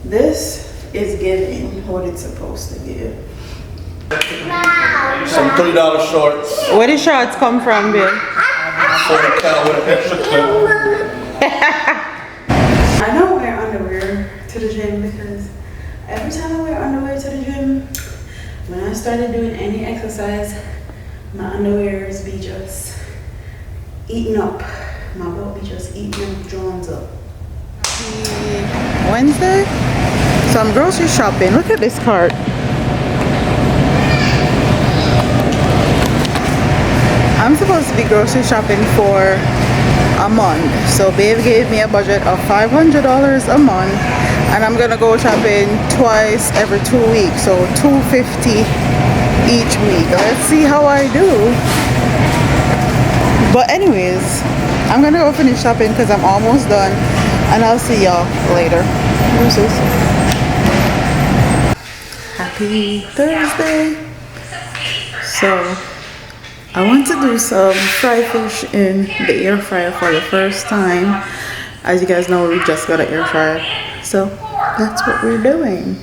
This is giving what it's supposed to give. Some $3 shorts. Where the shorts come from, babe? 40 cal with an extra clip. I don't wear underwear to the gym because every time I wear underwear to the gym, when I started doing any exercise, my underwears be just eating up. My belt be just eating up, drawn up. Wednesday, so I'm grocery shopping. Look at this cart. I'm supposed to be grocery shopping for a month, so babe gave me a budget of $500 a month, and I'm gonna go shopping twice every 2 weeks, so $250 each week. Let's see how I do. But anyways, I'm gonna go finish shopping because I'm almost done, and I'll see y'all later. Deuces. Happy Thursday. So I want to do some fried fish in the air fryer for the first time. As you guys know, we just got an air fryer, so that's what we're doing.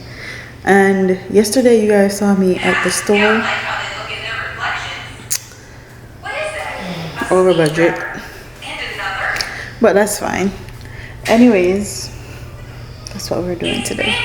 And yesterday you guys saw me at the store. Over budget, but that's fine. Anyways, that's what we're doing today.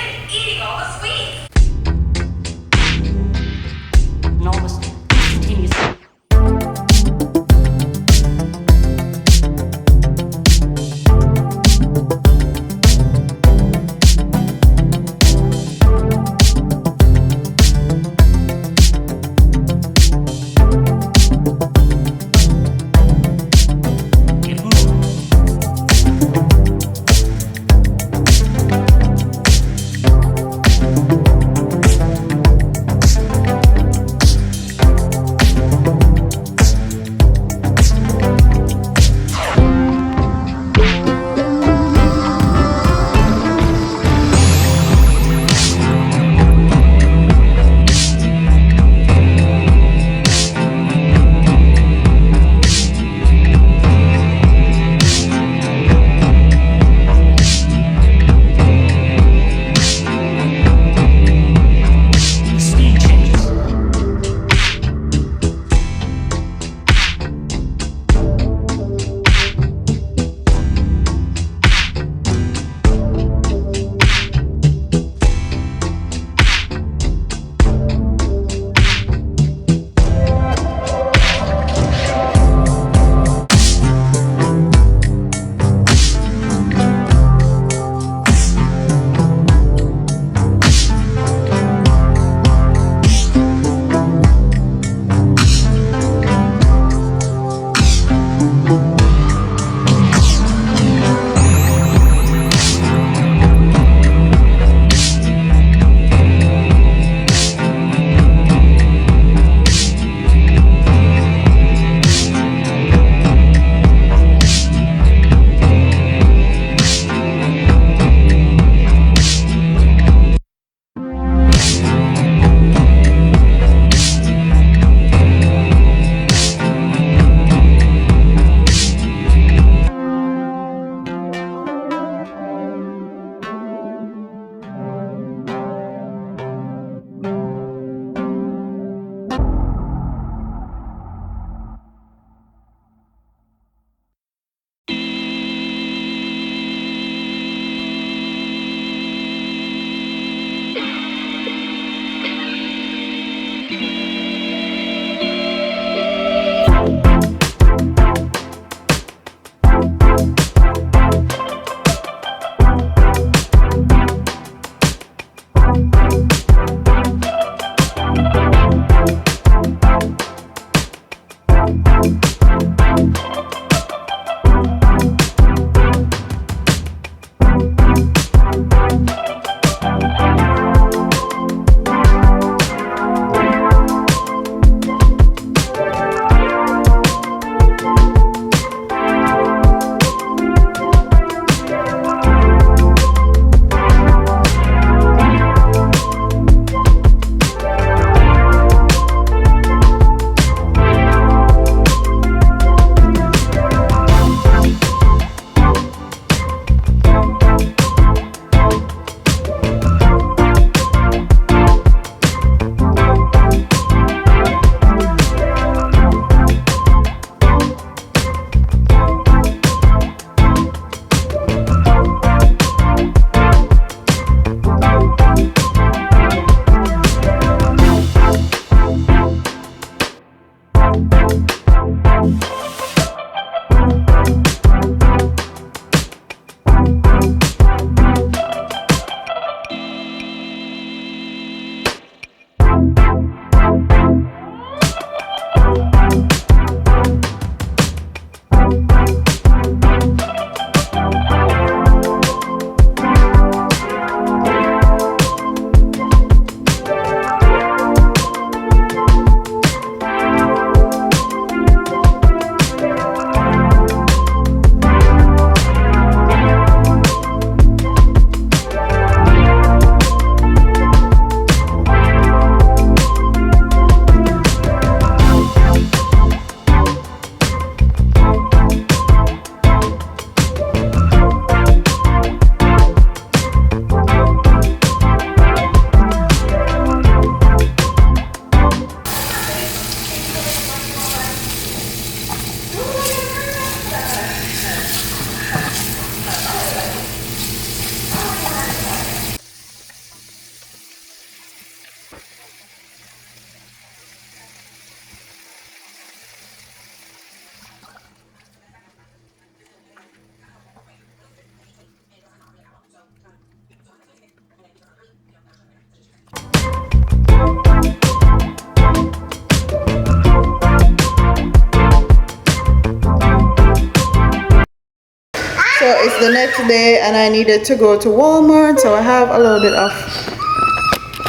it's the next day and I needed to go to Walmart, so I have a little bit of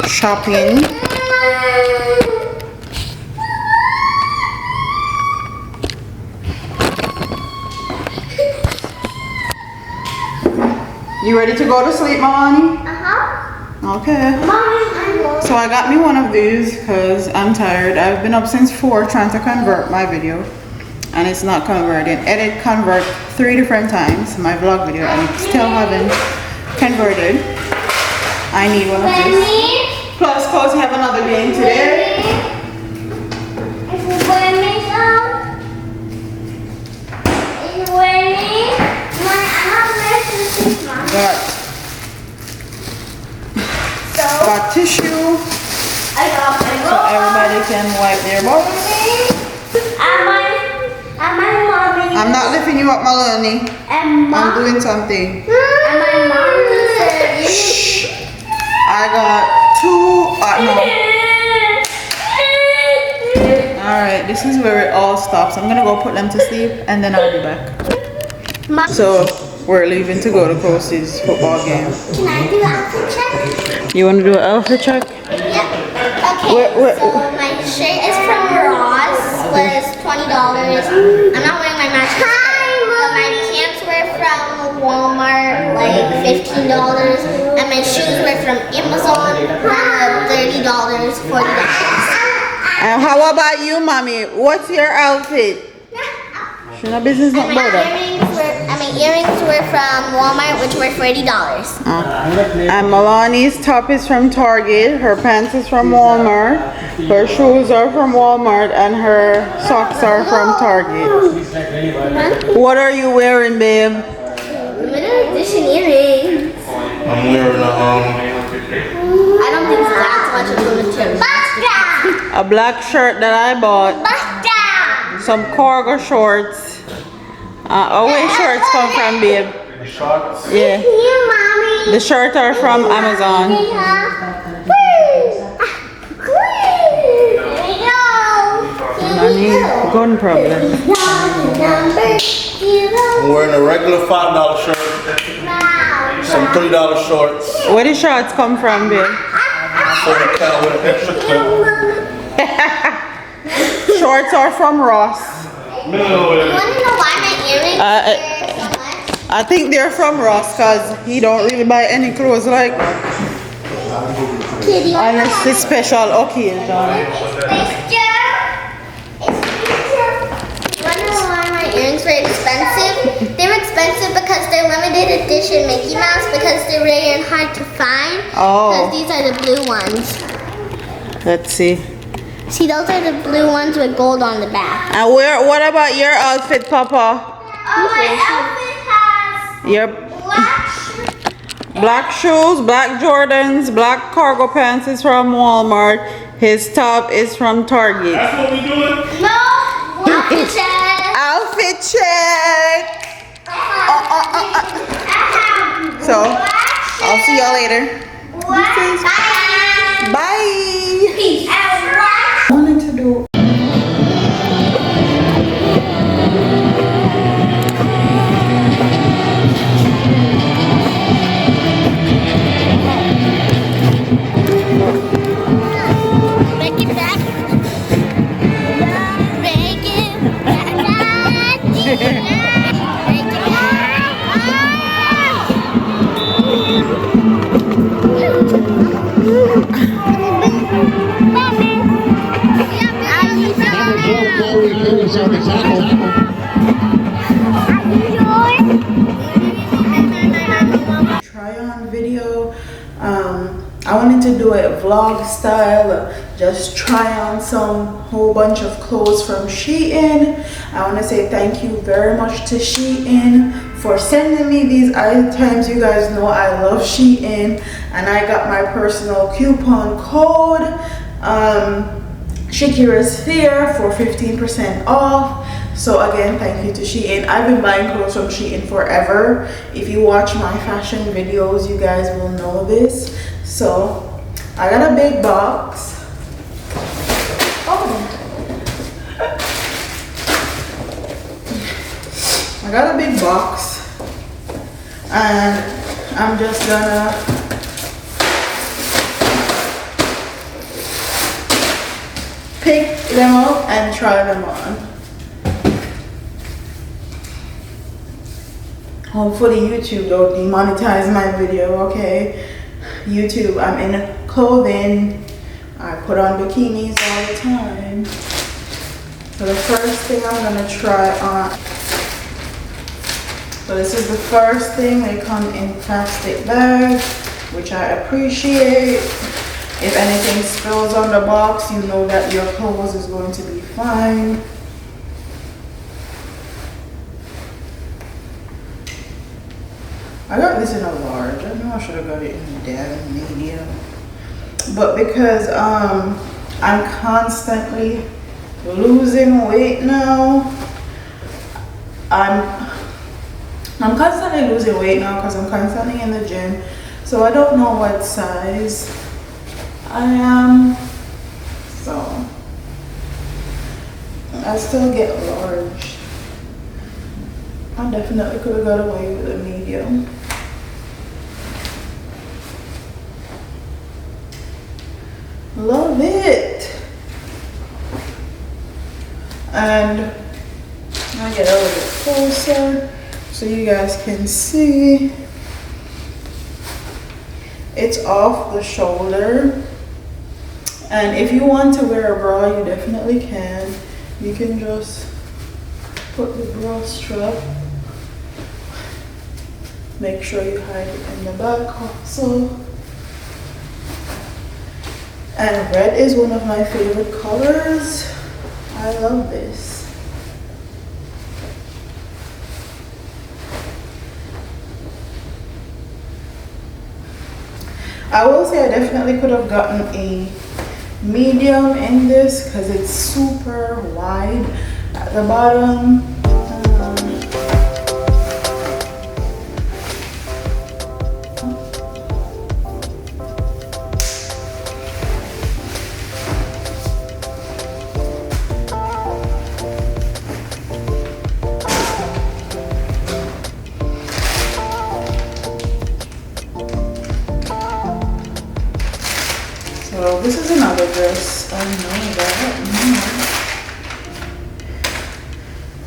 shopping. You ready to go to sleep, Mommy? Okay. So I got me one of these because I'm tired. I've been up since 4 trying to convert my video and it's not converting. Edit, convert 3 different times my vlog video and it still haven't converted. I need one of these. Plus, cause we have another game today. Got tissue so everybody can wipe their butts. I'm not lifting you up, Maloney. I'm doing something. Shh. I got 2. No. Alright, this is where it all stops. I'm gonna go put them to sleep and then I'll be back. So we're leaving to go to Costy's football game. Can I do an outfit check? You want to do an outfit check? Yeah. Okay. So my shirt is from Ross. Was $20. I'm not wearing my matching shirt. But my pants were from Walmart, like $15. And my shoes were from Amazon, $30, $40. And how about you, Mommy? What's your outfit? She's not business not about that. My earrings were from Walmart, which were $40. And Melani's top is from Target, her pants is from Walmart, her shoes are from Walmart, and her socks are from Target. What are you wearing, babe? Limited edition earrings. I'm wearing I don't think that's much of a limited. A black shirt that I bought, some cargo shorts. Where shorts come from, babe? the shorts. Yeah. Here, Mommy. The shirts are from Amazon. Mommy, gun problem. I'm wearing a regular $5 shirt, some $3 shorts, Where the shorts come from, babe? 40 cal with an extra clip. Shorts are from Ross. You want to know why my earrings are so much? I think they're from Ross because he don't really buy any clothes like Kitty. unless it's special occasion. You want to know why my earrings were expensive? They were expensive because they're limited edition Mickey Mouse because they're rare and hard to find. Oh. Because these are the blue ones. Let's see. See, those are the blue ones with gold on the back. And what about your outfit, Papa? My outfit has Your black shoes, black Jordans, black cargo pants is from Walmart. His top is from Target. That's what we doing? no outfit check. Outfit check. So, I'll see y'all later. Bye. Bye. Peace. I wanted to do. Break it back. Break it back. Break it Try on video. I wanted to do it vlog style, just try on some whole bunch of clothes from Shein. I want to say thank you very much to Shein for sending me these items. You guys know I love Shein, and I got my personal coupon code Shakira's Fear for 15% off. So again, thank you to Shein. I've been buying clothes from Shein forever. If you watch my fashion videos, you guys will know this. So I got a big box. I got a big box. and I'm just gonna pick them up and try them on. Hopefully YouTube don't demonetize my video, okay? YouTube, I'm in clothing. I put on bikinis all the time. So the first thing I'm gonna try on, so this is the first thing. They come in plastic bags, which I appreciate. If anything spills on the box, you know that your clothes is going to be fine. I got this in a large. I know I should have got it in a damn medium. But because I'm constantly losing weight now, I'm constantly losing weight now because I'm constantly in the gym. So I don't know what size I am. So I still get large. I definitely could have got away with a medium. Love it. And I'll get a little bit closer so you guys can see. It's off the shoulder. And if you want to wear a bra, you definitely can. You can just put the bra strap. Make sure you hide it in the back also. And red is one of my favorite colors. I love this. I will say I definitely could have gotten a medium in this because it's super wide at the bottom. So this is another dress. I know that.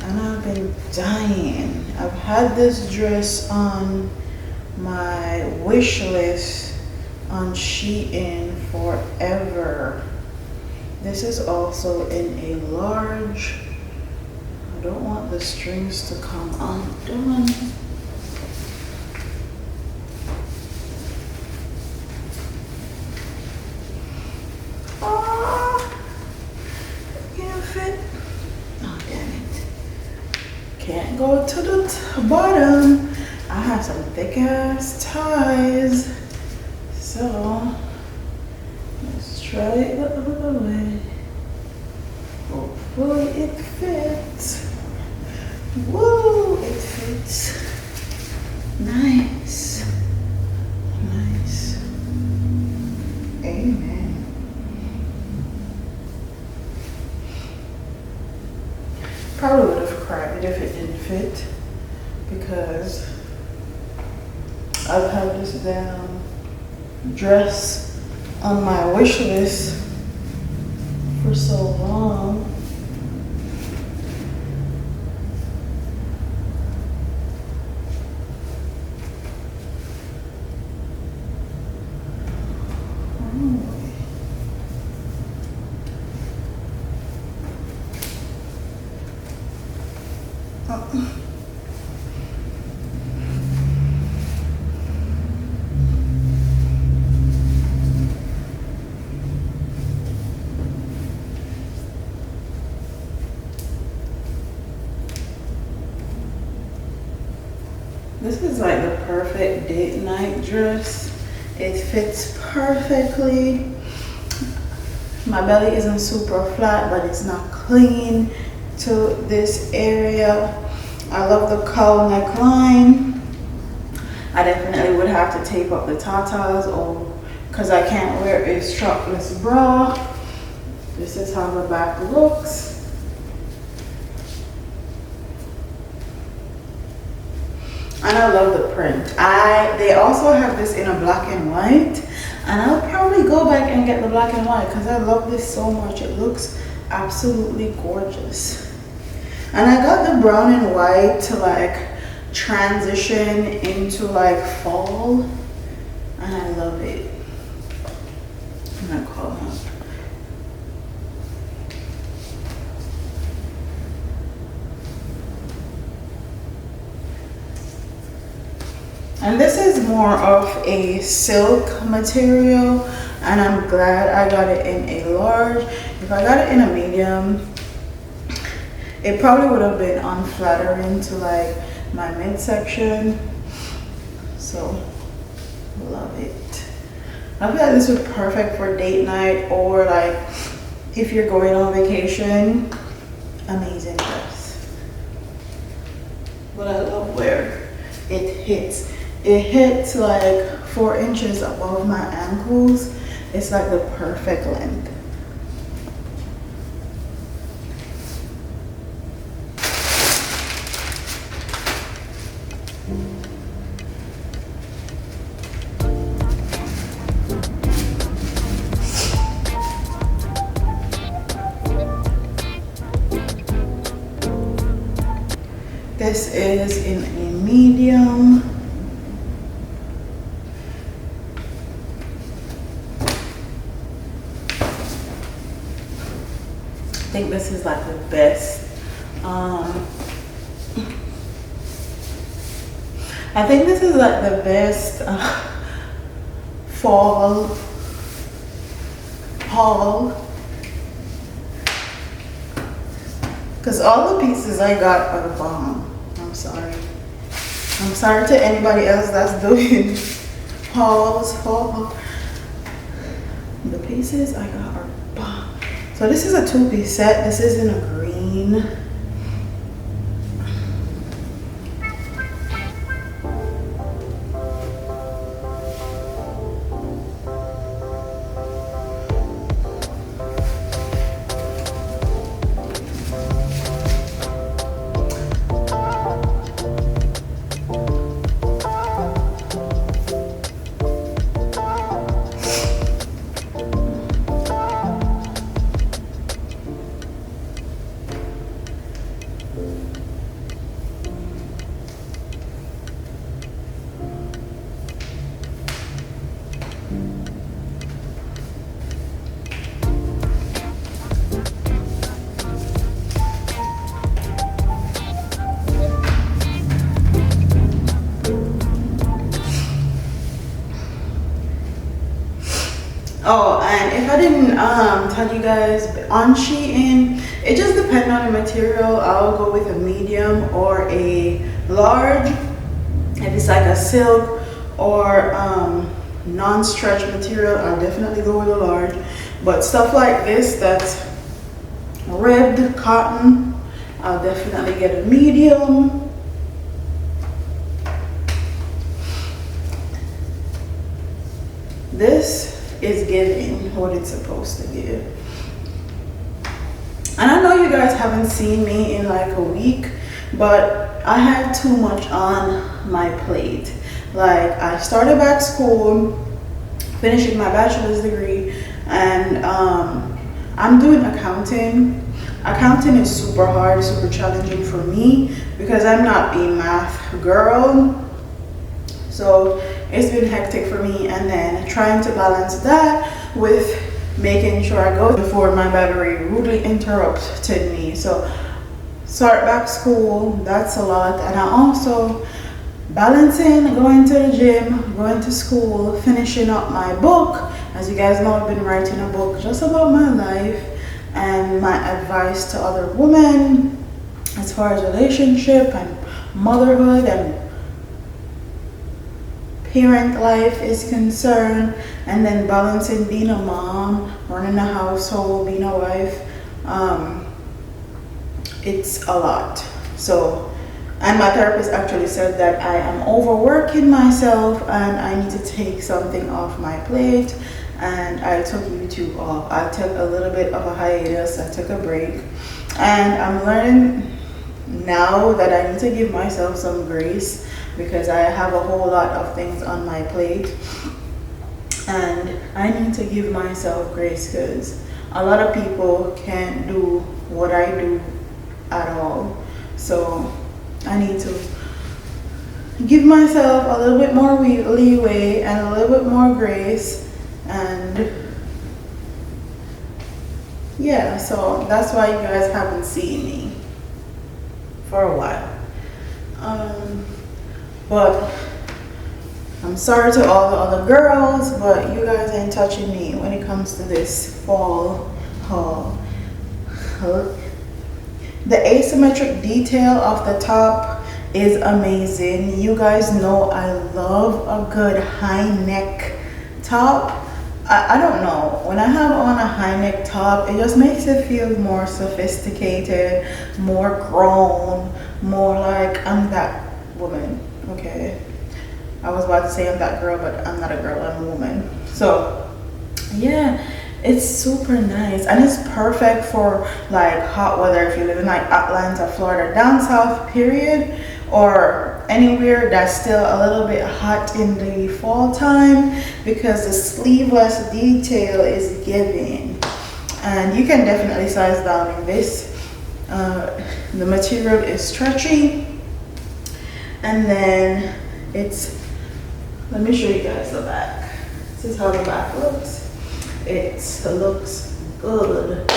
And I've been dying. I've had this dress on my wish list on Shein forever. This is also in a large. I don't want the strings to come undone. Can't go to the bottom. I have some thick ass ties. So let's try it the other way. Hopefully it fits. Woo, it fits. Nice. Nice. Amen. Probably would have cried if it didn't fit because I've had this damn dress on my wish list for so long. This is like the perfect date night dress. It fits perfectly. My belly isn't super flat, but it's not clean to this area. I love the cowl neckline. I definitely would have to tape up the tatas or because I can't wear a strapless bra. This is how the back looks. And I love the print. They also have this in a black and white, and I'll probably go back and get the black and white because I love this so much. It looks absolutely gorgeous. And I got the brown and white to like transition into like fall, and I love it. I'm gonna call him. And this is more of a silk material, and I'm glad I got it in a large. If I got it in a medium, it probably would have been unflattering to like my midsection. So, love it. I feel like this would be perfect for date night, or like if you're going on vacation. Amazing dress. But I love where it hits. It hits like 4 inches above my ankles. It's like the perfect length. This is in a medium. I think this is like the best. I think this is like the best fall haul, because all the pieces I got are the bomb. I'm sorry. I'm sorry to anybody else that's doing hauls. The pieces I got are bomb. So this is a 2-piece set. This is in a green. Oh, and if I didn't tell you guys, on Shein, it just depends on the material. I'll go with a medium or a large. If it's like a silk or non-stretch material, I'll definitely go with a large. But stuff like this that's ribbed cotton, I'll definitely get a medium. This is giving what it's supposed to give. And I know you guys haven't seen me in like a week, but I had too much on my plate. Like, I started back school, finishing my bachelor's degree, and I'm doing accounting. Accounting is super hard, super challenging for me because I'm not a math girl. So it's been hectic for me, and then trying to balance that with making sure I go before my battery rudely interrupted me. So start back school, that's a lot. And I also balancing going to the gym, going to school, finishing up my book. As you guys know, I've been writing a book just about my life and my advice to other women as far as relationship and motherhood and parent life is concerned, and then balancing being a mom, running a household, being a wife. It's a lot. So, and my therapist actually said that I am overworking myself and I need to take something off my plate, and I took YouTube off. I took a little bit of a hiatus, I took a break, and I'm learning now that I need to give myself some grace, because I have a whole lot of things on my plate and I need to give myself grace, because a lot of people can't do what I do at all. So I need to give myself a little bit more leeway and a little bit more grace. And yeah, so that's why you guys haven't seen me for a while. But I'm sorry to all the other girls, but you guys ain't touching me when it comes to this fall haul. The asymmetric detail of the top is amazing. You guys know I love a good high neck top. I don't know, when I have on a high neck top, it just makes it feel more sophisticated, more grown, more like I'm that woman. Okay, I was about to say I'm that girl, but I'm not a girl, I'm a woman. So yeah, it's super nice and it's perfect for like hot weather if you live in like Atlanta, Florida, down south period, or anywhere that's still a little bit hot in the fall time, because the sleeveless detail is giving. And you can definitely size down in this. The material is stretchy, and then it's, let me show you guys the back. This is how the back looks. It looks good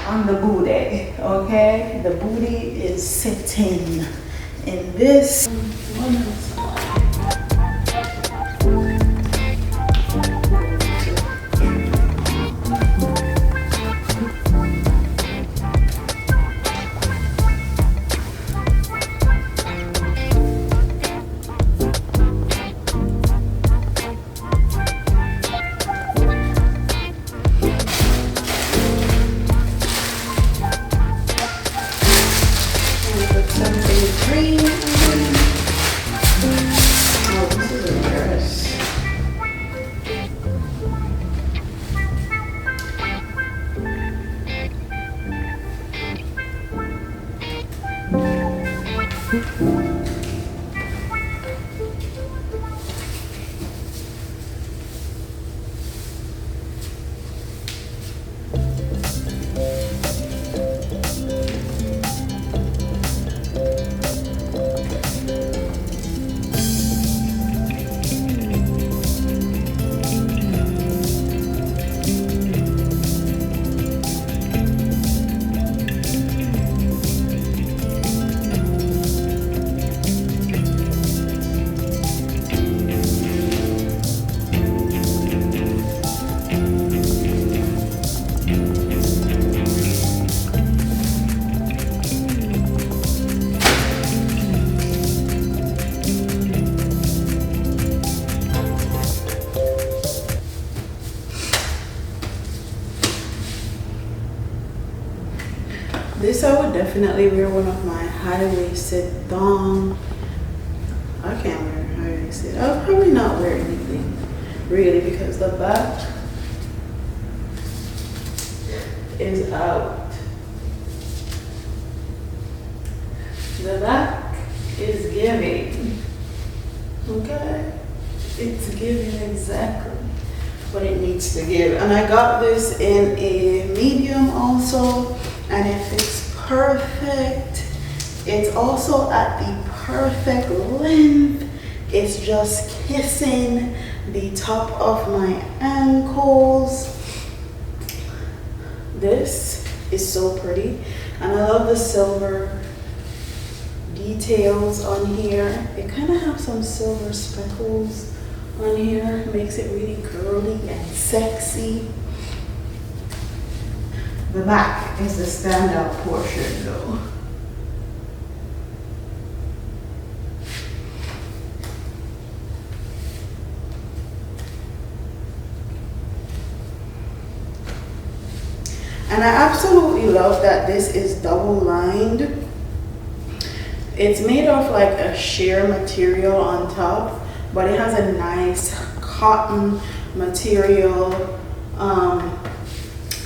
on the booty, okay? The booty is sitting in this. This I would definitely wear one of my high-waisted thong. I can't wear high-waisted. I'll probably not wear anything really, because the back is out. The back is giving. Okay? It's giving exactly what it needs to give. And I got this in a medium also, and it fits perfect. It's also at the perfect length. It's just kissing the top of my ankles. This is so pretty, and I love the silver details on here. It kind of have some silver speckles on here, makes it really curly and sexy. The back is the standout portion though. And I absolutely love that this is double lined. It's made of like a sheer material on top, but it has a nice cotton material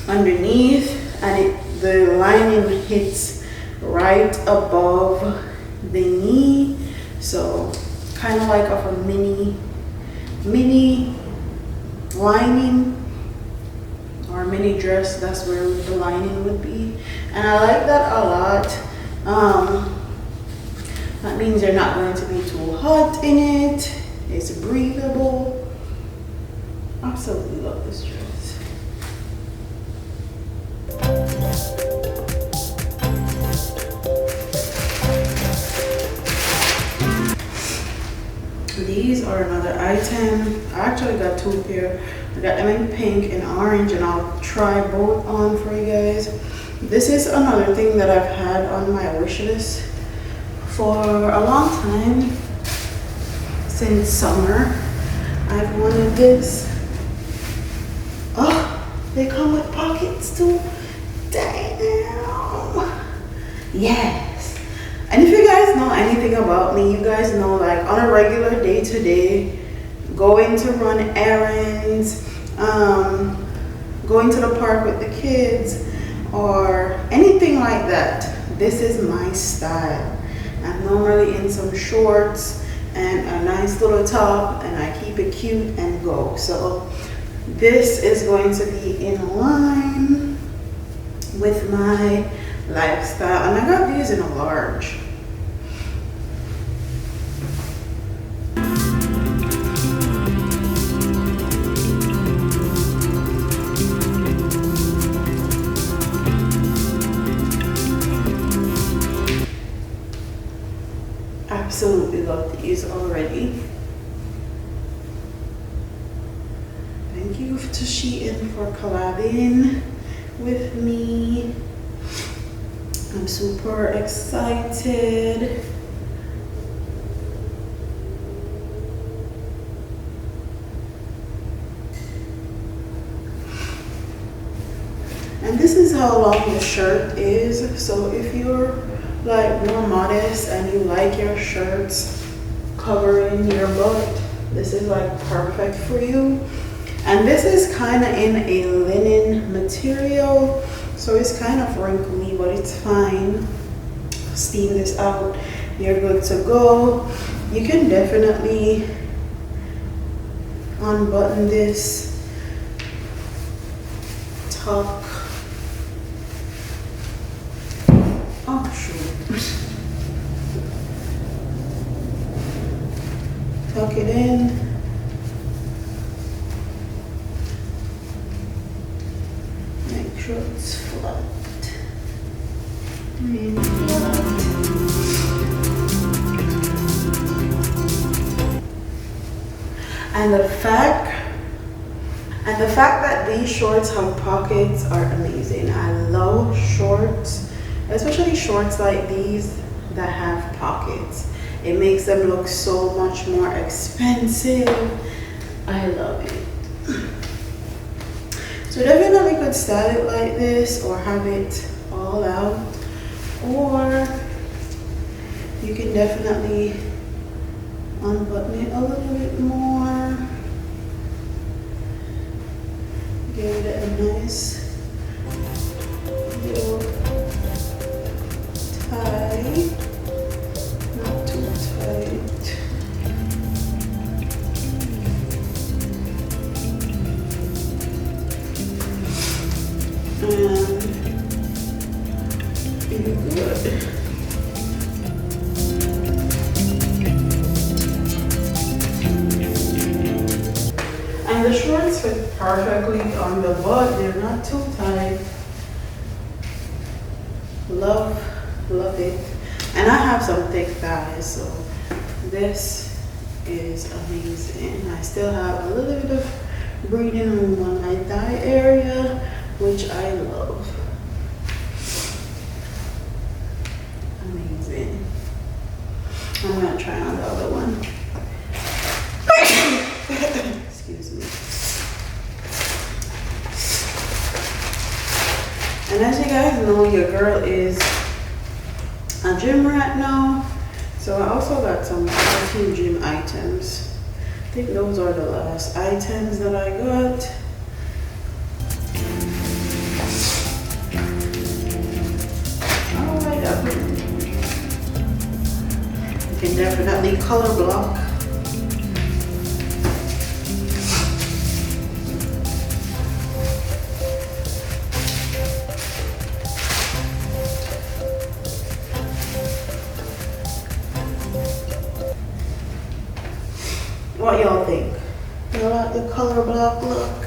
underneath, and the lining hits right above the knee, So kind of like of a mini lining or mini dress. That's where the lining would be, and I like that a lot. That means you're not going to be too hot in it. It's breathable. Absolutely love this dress. These are another item. I actually got two pair. I got them in pink and orange, and I'll try both on for you guys. This is another thing that I've had on my wish list for a long time, since summer. I've wanted this. Oh, they come with pockets too. Damn. Yes. And if you guys know anything about me, you guys know, like, on a regular day-to-day, going to run errands, going to the park with the kids, or anything like that, this is my style. I'm normally in some shorts and a nice little top, and I keep it cute and go. So this is going to be in line with my lifestyle, and I got these in a large. Absolutely love these already. Thank you to Shein for collabing with me. I'm super excited. And this is how long the shirt is. So if you're like more modest and you like your shirts covering your butt, this is like perfect for you. And this is kind of in a linen material, so it's kind of wrinkly, but it's fine. Steam this out, you're good to go. You can definitely unbutton this, tuck. Oh shoot. Tuck it in. Make sure it's flat. And flat. And the fact that these shorts have pockets are amazing. I love shorts, especially shorts like these that have pockets. It makes them look so much more expensive. I love it. So definitely could style it like this or have it all out, or you can definitely unbutton it a little bit more. Give it a nice little tie, not too tight. And be good. And the shorts fit perfectly on the butt. They're not too tight. Love it. And I have some thick thighs, so this is amazing. I still have a little bit of breathing room on my thigh area, which I love. Amazing. I'm gonna try on the other one. Excuse me. And as you guys know, your girl is a gym rat now, so I also got some few gym items. I think those are the last items that I got. You can definitely color block. What y'all think? You like the color block look?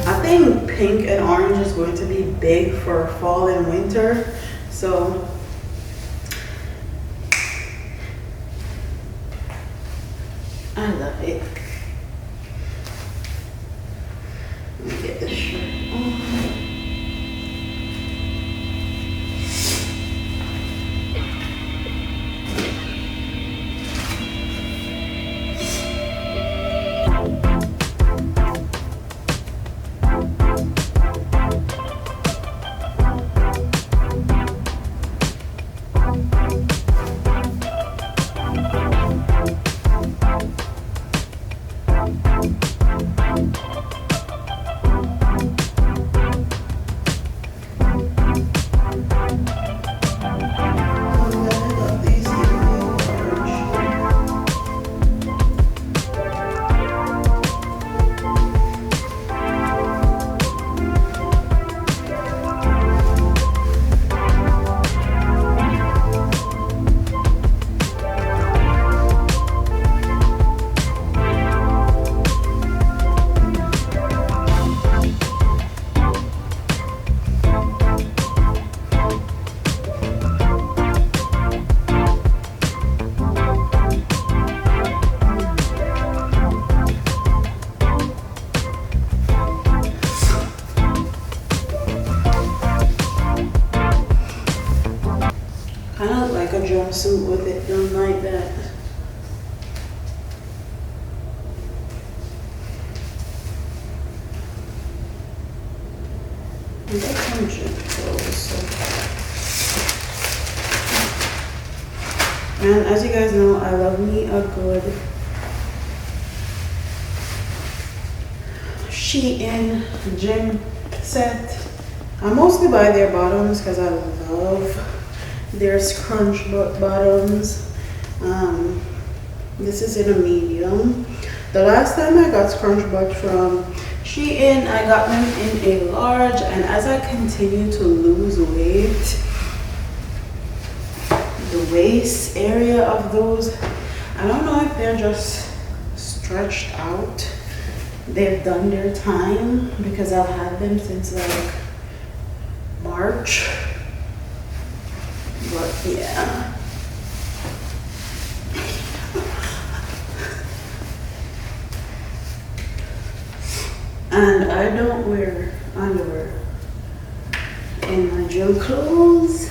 I think pink and orange is going to be big for fall and winter, so I love it. Let me get this shirt on. Kind of like a jumpsuit with it done like that. And that's some gym clothes. So. And as you guys know, I love me a good Shein gym set. I mostly buy their bottoms because I love their scrunch bottoms. This is in a medium. The last time I got scrunch butt from Shein, I got them in a large, and as I continue to lose weight, the waist area of those, I don't know if they're just stretched out. They've done their time because I've had them since like March. But yeah. And I don't wear underwear in my gym clothes.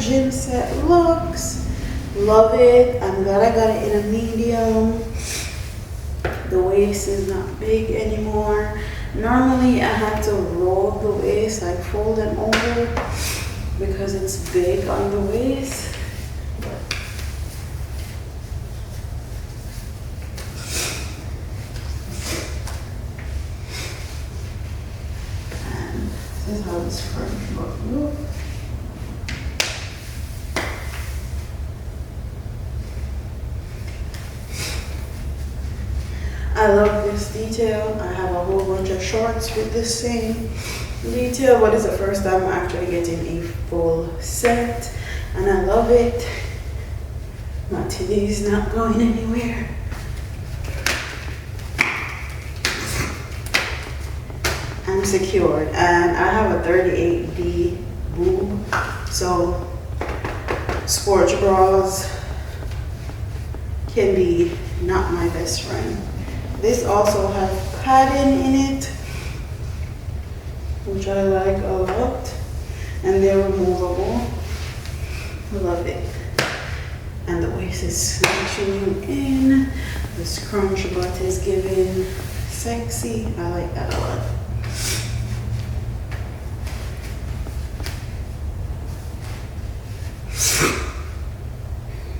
Gym set looks. Love it. I'm glad I got it in a medium. The waist is not big anymore. Normally I have to roll the waist, like fold them over because it's big on the waist. And this is how this front look looks. I love this detail. I have a whole bunch of shorts with this same detail, but it's the first time I'm actually getting a full set, and I love it. My titty's not going anywhere. I'm secured, and I have a 38D boob, so sports bras can be not my best friend. This also has padding in it, which I like a lot, and they're removable. I love it. And the waist is snatching in. The scrunch butt is giving sexy. I like that a lot.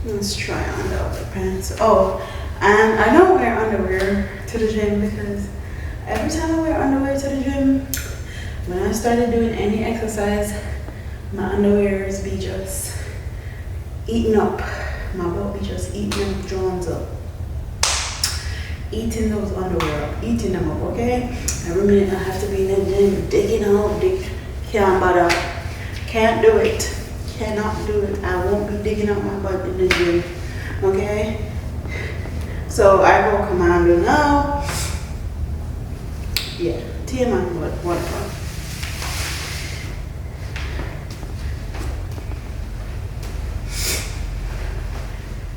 Let's try on the other pants. Oh, and I don't wear underwear to the gym because every time I wear underwear to the gym, when I started doing any exercise, my underwears be just eating up. My butt be just eating them Johns up. Eating those underwear up, eating them up, okay? Every minute I have to be in the gym digging out, can't bother. Can't do it. Cannot do it. I won't be digging out my butt in the gym, okay? So I go commando now. Yeah, TMI, but whatever.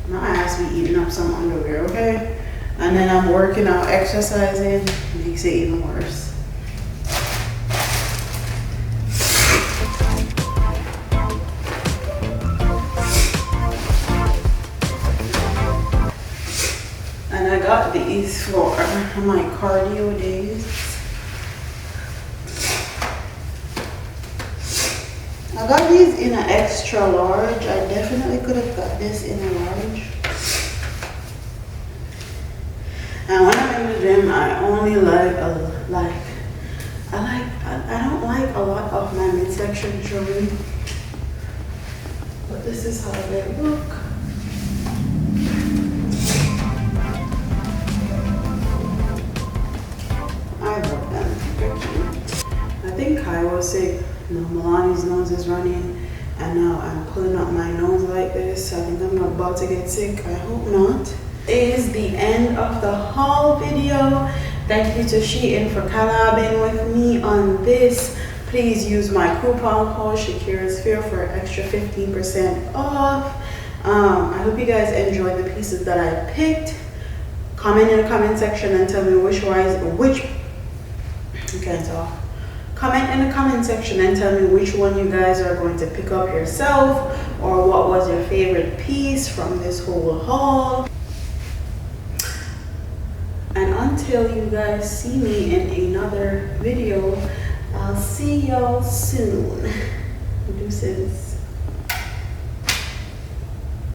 My ass be eating up some underwear, okay? And then I'm working out, exercising, makes it even worse. And I got these for my cardio days. I got these in an extra large. I definitely could have got this in a large. And when I'm in the gym, I only like I don't like a lot of my midsection showing. But this is how they look. I love them. They're cute. I think Kai was sick. No, Milani's nose is running, and now I'm pulling up my nose like this. I think I'm about to get sick. I hope not. It is the end of the haul video. Thank you to Shein for collabing with me on this. Please use my coupon code ShakiraSphere for an extra 15% off. I hope you guys enjoyed the pieces that I picked. Comment in the comment section and tell me Comment in the comment section and tell me which one you guys are going to pick up yourself, or what was your favorite piece from this whole haul. And until you guys see me in another video, I'll see y'all soon. Deuces.